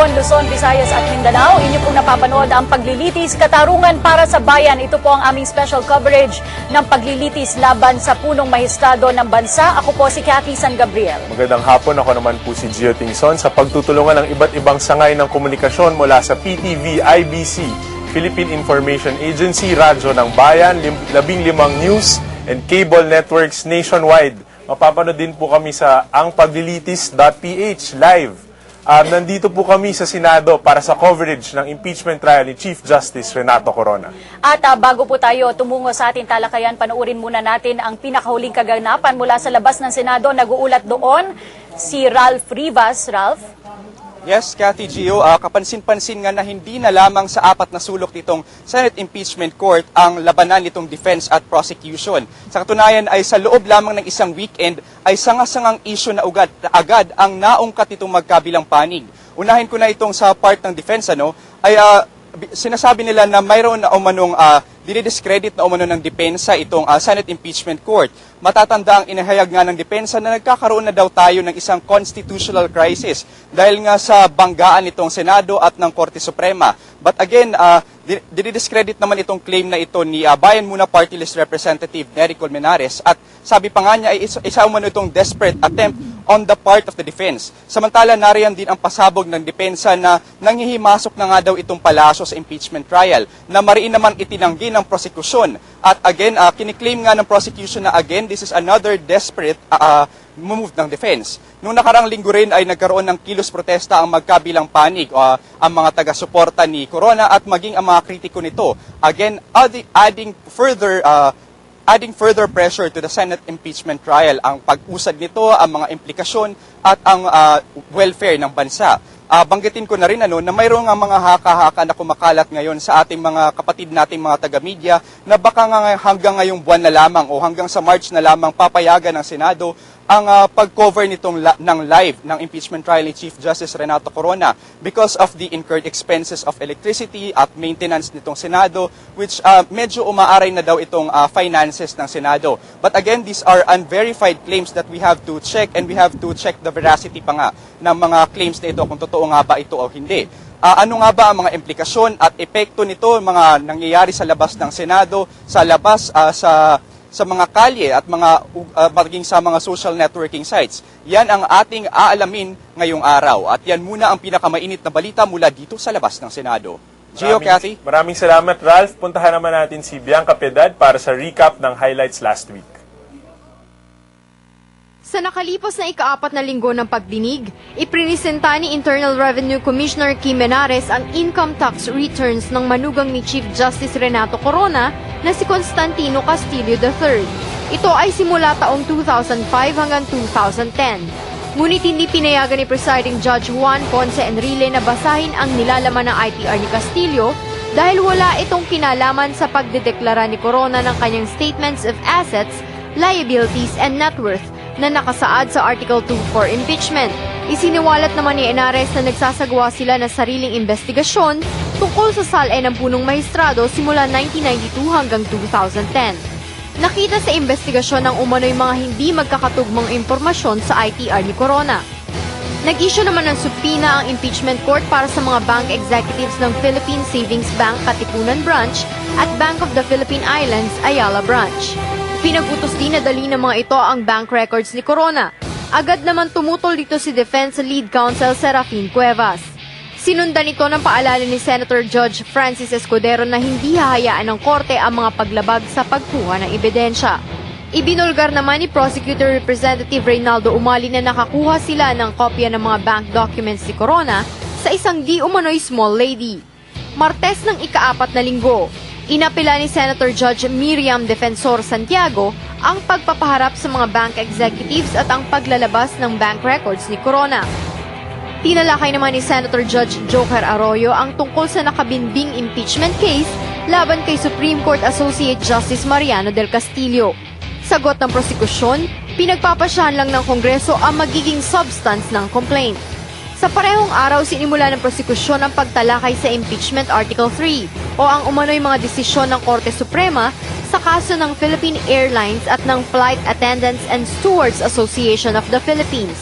Rehiyon, Luzon, Visayas at Mindanao. Inyo pong napapanood ang Paglilitis, Katarungan para sa Bayan. Ito po ang aming special coverage ng paglilitis laban sa punong mahistrado ng bansa. Ako po si Cathy San Gabriel. Magandang hapon, ako naman po si Gio Tingson sa pagtutulungan ng iba't ibang sangay ng komunikasyon mula sa PTV, IBC, Philippine Information Agency, Radyo ng Bayan, 15 news and cable networks nationwide. Mapapanood din po kami sa angpaglilitis.ph live. Nandito po kami sa Senado para sa coverage ng impeachment trial ni Chief Justice Renato Corona. At bago po tayo tumungo sa ating talakayan, panoorin muna natin ang pinakahuling kaganapan mula sa labas ng Senado. Nag-uulat doon si Ralph Rivas. Ralph? Yes, Cathy, Gio, kapansin-pansin nga na hindi na lamang sa apat na sulok nitong Senate Impeachment Court ang labanan nitong defense at prosecution. Sa katunayan ay sa loob lamang ng isang weekend ay sanga-sangang issue na agad ang naungkat nitong magkabilang panig. Unahin ko na itong sa part ng defense, sinasabi nila na mayroon na umanong dinidiscredit na umano ng depensa itong Senate Impeachment Court. Matatanda ang inahayag nga ng depensa na nagkakaroon na daw tayo ng isang constitutional crisis dahil nga sa banggaan nitong Senado at ng Korte Suprema. But again, dinidiscredit naman itong claim na ito ni Bayan Muna Party List Representative Nery Colmenares at sabi pa nga niya ay isa umano itong desperate attempt on the part of the defense. Samantala, nariyan din ang pasabog ng depensa na nanghihimasok na nga daw itong palasyo sa impeachment trial na mariin naman itinanggi ng prosekusyon. At again, kiniklaim nga ng prosecution na again, this is another desperate move ng defense. Noong nakarang linggo rin ay nagkaroon ng kilos protesta ang magkabilang panig, ang mga taga-suporta ni Corona at maging ang mga kritiko nito. Again, adding further pressure to the Senate impeachment trial, ang pag-usad nito, ang mga implikasyon at ang welfare ng bansa. Banggitin ko na rin na mayroong nga mga haka-haka na kumakalat ngayon sa ating mga kapatid nating mga taga-media na baka nga hanggang ngayong buwan na lamang o hanggang sa March na lamang papayagan ng Senado ang pag-cover nitong ng live ng impeachment trial ni Chief Justice Renato Corona because of the incurred expenses of electricity at maintenance nitong Senado, which medyo umaaray na daw itong finances ng Senado. But again, these are unverified claims that we have to check, and we have to check the veracity pa nga ng mga claims na ito kung totoo nga ba ito o hindi. Ano nga ba ang mga implikasyon at epekto nito, mga nangyayari sa labas ng Senado, sa labas sa mga kalye at maging sa mga social networking sites. Yan ang ating aalamin ngayong araw. At yan muna ang pinakamainit na balita mula dito sa labas ng Senado. Gio, Cathy? Maraming salamat, Ralph. Puntahan naman natin si Bianca Piedad para sa recap ng highlights last week. Sa nakalipas na ika-4 na linggo ng pagdinig, iprinisenta ni Internal Revenue Commissioner Kim Menares ang income tax returns ng manugang ni Chief Justice Renato Corona na si Constantino Castillo III. Ito ay simula taong 2005 hanggang 2010. Ngunit hindi pinayagan ni Presiding Judge Juan Ponce Enrile na basahin ang nilalaman ng ITR ni Castillo dahil wala itong kinalaman sa pagdedeklara ni Corona ng kanyang statements of assets, liabilities, and net worth na nakasaad sa Article 2 for impeachment. Isiniwalat naman ni Henares na nagsasagawa sila ng sariling investigasyon tungkol sa salay ng punong mahistrado simula 1992 hanggang 2010. Nakita sa investigasyon ng umano'y mga hindi magkakatugmang impormasyon sa ITR ni Corona. Nag-issue naman ng subpoena ang impeachment court para sa mga bank executives ng Philippine Savings Bank Katipunan Branch at Bank of the Philippine Islands Ayala Branch. Pinag-utos din na dali ng mga ito ang bank records ni Corona. Agad naman tumutol dito si Defense Lead Counsel Serafin Cuevas. Sinundan ito ng paalala ni Senator Judge Francis Escudero na hindi hahayaan ng korte ang mga paglabag sa pagkuha ng ebidensya. Ibinulgar naman ni Prosecutor Representative Reynaldo Umali na nakakuha sila ng kopya ng mga bank documents ni Corona sa isang di umano'y small lady. Martes ng ika-4 na linggo, inapela ni Senator Judge Miriam Defensor Santiago ang pagpapaharap sa mga bank executives at ang paglalabas ng bank records ni Corona. Tinalakay naman ni Senator Judge Joker Arroyo ang tungkol sa nakabinbing impeachment case laban kay Supreme Court Associate Justice Mariano del Castillo. Sagot ng prosekusyon, pinagpapasyahan lang ng Kongreso ang magiging substance ng complaint. Sa parehong araw, sinimula ng prosekusyon ang pagtalakay sa Impeachment Article 3 o ang umano'y mga desisyon ng Korte Suprema sa kaso ng Philippine Airlines at ng Flight Attendants and Stewards Association of the Philippines.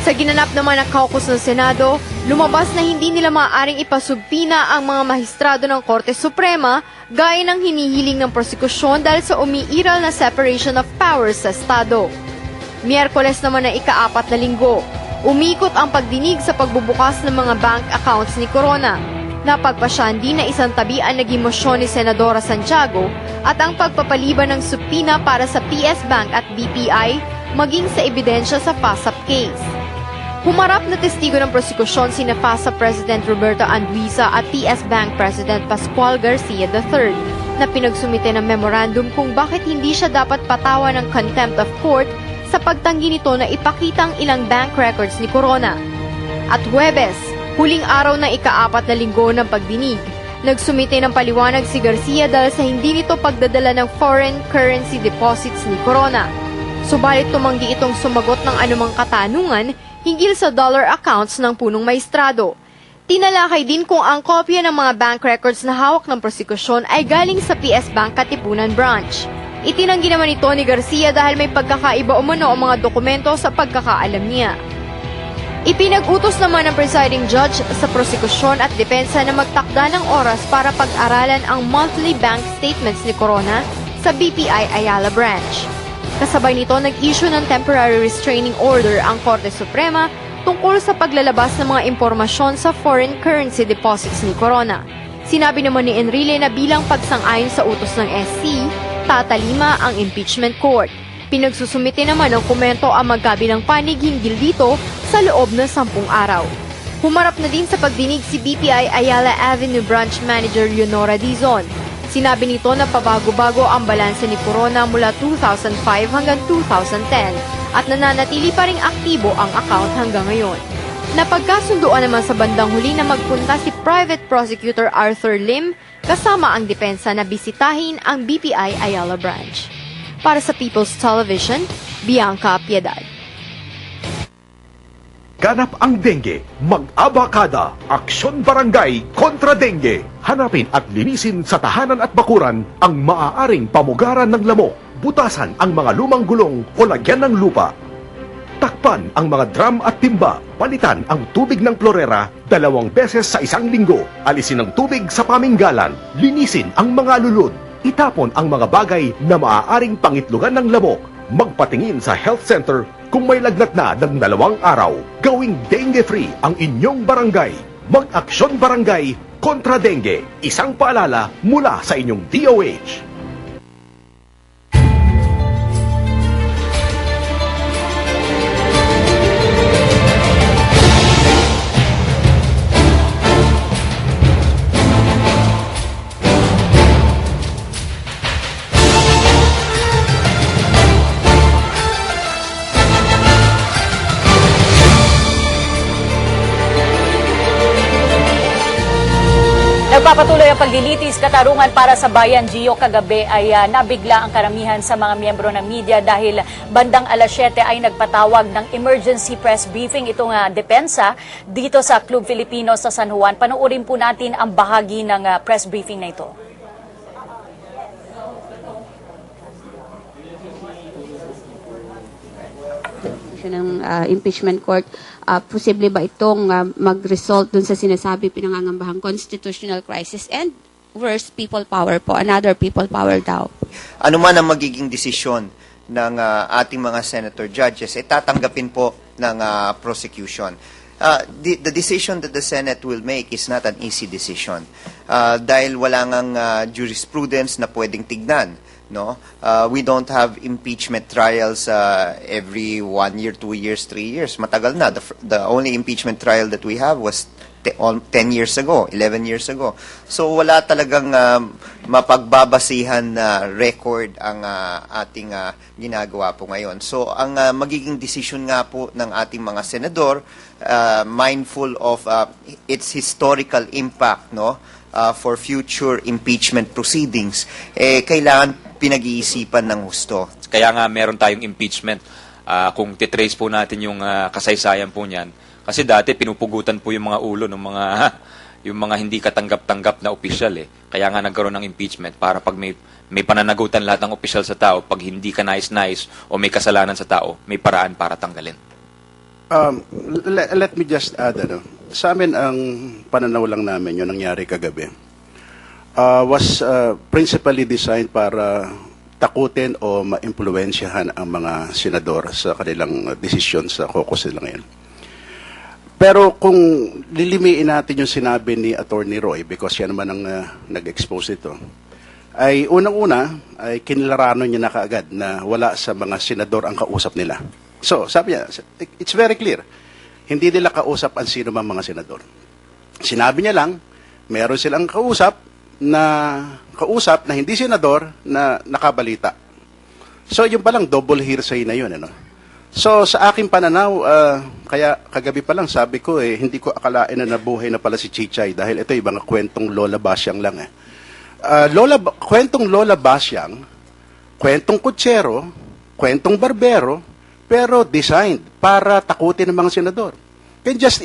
Sa ginanap naman na caucus ng Senado, lumabas na hindi nila maaaring ipasubpina ang mga mahistrado ng Korte Suprema gaya ng hinihiling ng prosekusyon dahil sa umiiral na separation of powers sa Estado. Miyerkules naman na ika-4 na linggo, umikot ang pagdinig sa pagbubukas ng mga bank accounts ni Corona. Napagpasyahan din na isang tabi ang naging mosyon ni Senadora Santiago at ang pagpapaliban ng subpina para sa PS Bank at BPI maging sa ebidensya sa FASAP case. Humarap na testigo ng prosekusyon sina FASAP President Roberto Anduiza at PS Bank President Pascual Garcia III na pinagsumite ng memorandum kung bakit hindi siya dapat patawan ng contempt of court sa pagtanggi nito na ipakita ang ilang bank records ni Corona. At Huwebes, huling araw ng ika-4 na linggo ng pagdinig, nagsumite ng paliwanag si Garcia dahil sa hindi nito pagdadala ng foreign currency deposits ni Corona. Subalit tumanggi itong sumagot ng anumang katanungan hinggil sa dollar accounts ng punong maestrado. Tinalakay din kung ang kopya ng mga bank records na hawak ng prosekusyon ay galing sa PS Bank Katipunan Branch. Itinanggi naman ito ni Garcia dahil may pagkakaiba umano ang mga dokumento sa pagkakaalam niya. Ipinag-utos naman ng presiding judge sa prosekusyon at depensa na magtakda ng oras para pag-aralan ang monthly bank statements ni Corona sa BPI Ayala Branch. Kasabay nito, nag-issue ng temporary restraining order ang Korte Suprema tungkol sa paglalabas ng mga impormasyon sa foreign currency deposits ni Corona. Sinabi naman ni Enrile na bilang pagsang-ayon sa utos ng SC, tatalima ang impeachment court. Pinagsusumite naman ng komento ang magkabilang panig hinggil dito sa loob ng 10 araw. Humarap na din sa pagdinig si BPI Ayala Avenue Branch Manager Leonora Dizon. Sinabi nito na pabago-bago ang balanse ni Corona mula 2005 hanggang 2010 at nananatili pa ring aktibo ang account hanggang ngayon. Napagkasunduan naman sa bandang huli na magpunta si Private Prosecutor Arthur Lim kasama ang depensa na bisitahin ang BPI Ayala Branch. Para sa People's Television, Bianca Piedad. Ganap ang dengue, mag-abakada, Aksyon Barangay kontra dengue. Hanapin at linisin sa tahanan at bakuran ang maaaring pamugaran ng lamok. Butasan ang mga lumang gulong o lagyan ng lupa. Takpan ang mga drum at timba. Palitan ang tubig ng klorera 2 beses sa 1 linggo. Alisin ang tubig sa paminggalan. Linisin ang mga lulod. Itapon ang mga bagay na maaaring pangitlugan ng lamok. Magpatingin sa health center kung may lagnat na ng 2 araw. Gawing dengue-free ang inyong barangay. Mag-Aksyon Barangay kontra dengue. Isang paalala mula sa inyong DOH. Nagpapatuloy ang paglilitis katarungan para sa bayan. Gio, kagabi ay nabigla ang karamihan sa mga miyembro ng media dahil bandang alas 7 ay nagpatawag ng emergency press briefing itong depensa dito sa Club Filipino sa San Juan. Panoorin po natin ang bahagi ng press briefing na ito. Ng impeachment court, posible ba itong mag-result dun sa sinasabi pinangangambahang constitutional crisis and worse, people power po, another people power daw? Ano man ang magiging desisyon ng ating mga senator judges, tatanggapin po ng prosecution. The decision that the Senate will make is not an easy decision dahil wala ngang jurisprudence na pwedeng tignan. No, we don't have impeachment trials every 1 year, 2 years, 3 years. Matagal na. The only impeachment trial that we have was 10 years ago, 11 years ago. So wala talagang mapagbabasihan na record ang ating ginagawa po ngayon. So ang magiging decision nga po ng ating mga senador, mindful of its historical impact, no, for future impeachment proceedings, kailangan pinag-iisipan ng husto. Kaya nga meron tayong impeachment. Kung titrace po natin yung kasaysayan po niyan. Kasi dati pinupugutan po yung mga ulo ng yung mga hindi katanggap-tanggap na opisyal eh. Kaya nga nagkaroon ng impeachment para pag may pananagutan lahat ng opisyal sa tao, pag hindi ka nais-nais o may kasalanan sa tao, may paraan para tanggalin. Let me just add, sa amin ang pananaw lang namin yung nangyari kagabi was principally designed para takutin o maimpluwensyahan ang mga senador sa kanilang desisyon sa caucus nila ngayon. Pero kung lilimiin natin yung sinabi ni Attorney Roy, because siya naman ang nag-expose ito, ay unang-una ay kinilaranon niya na kaagad na wala sa mga senador ang kausap nila. So, sabi niya, it's very clear. Hindi nila kausap ang sino mang mga senador. Sinabi niya lang, meron silang kausap na hindi senador na nakabalita. So, yung palang double hearsay na yun, ano? So, sa aking pananaw, kaya kagabi pa lang sabi ko, hindi ko akalain na nabuhay na pala si Chichay dahil ito yung mga kwentong Lola Basyang lang. Kwentong Lola Basyang, kwentong kutsero, kwentong barbero, pero designed para takutin ng mga senador. Can just